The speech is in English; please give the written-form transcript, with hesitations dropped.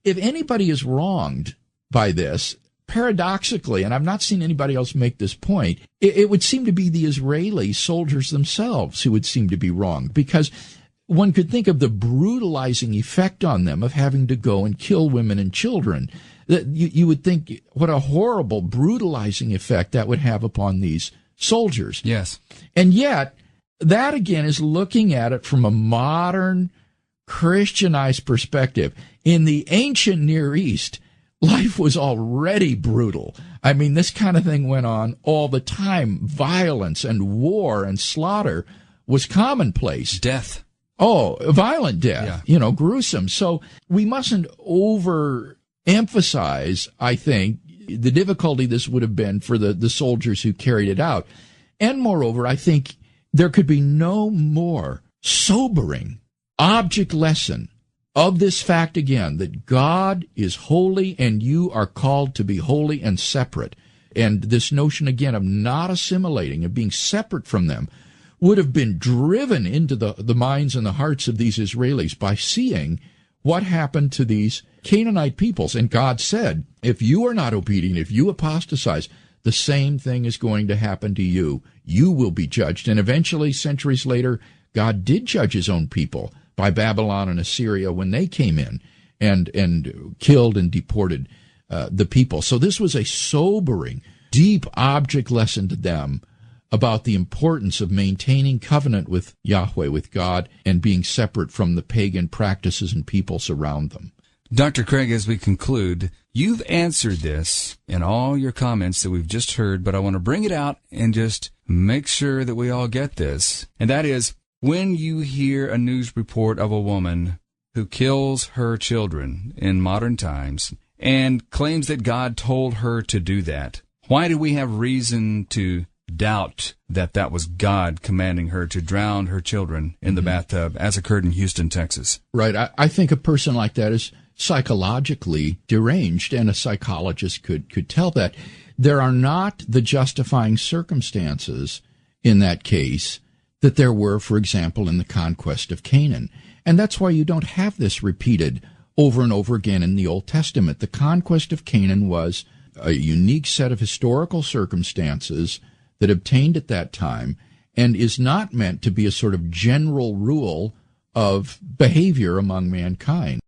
if anybody is wronged by this, paradoxically, and I've not seen anybody else make this point, it would seem to be the Israeli soldiers themselves who would seem to be wronged, because one could think of the brutalizing effect on them of having to go and kill women and children. That you would think what a horrible, brutalizing effect that would have upon these soldiers. Yes. And yet, that again is looking at it from a modern, Christianized perspective. In the ancient Near East, life was already brutal. I mean, this kind of thing went on all the time. Violence and war and slaughter was commonplace. Death. Oh, violent death, gruesome. So we mustn't overemphasize, I think, the difficulty this would have been for the soldiers who carried it out. And moreover, I think there could be no more sobering object lesson of this fact again, that God is holy and you are called to be holy and separate. And this notion again of not assimilating, of being separate from them, would have been driven into the minds and the hearts of these Israelis by seeing what happened to these Canaanite peoples. And God said, if you are not obedient, if you apostatize, the same thing is going to happen to you. You will be judged. And eventually, centuries later, God did judge his own people by Babylon and Assyria when they came in and killed and deported the people. So this was a sobering, deep object lesson to them about the importance of maintaining covenant with Yahweh, with God, and being separate from the pagan practices and peoples around them. Dr. Craig, as we conclude, you've answered this in all your comments that we've just heard, but I want to bring it out and just make sure that we all get this. And that is, when you hear a news report of a woman who kills her children in modern times and claims that God told her to do that, why do we have reason to doubt that that was God commanding her to drown her children in the bathtub, as occurred in Houston, Texas? Right. I think a person like that is psychologically deranged, and a psychologist could tell that. There are not the justifying circumstances in that case that there were, for example, in the conquest of Canaan. And that's why you don't have this repeated over and over again in the Old Testament. The conquest of Canaan was a unique set of historical circumstances that obtained at that time, and is not meant to be a sort of general rule of behavior among mankind.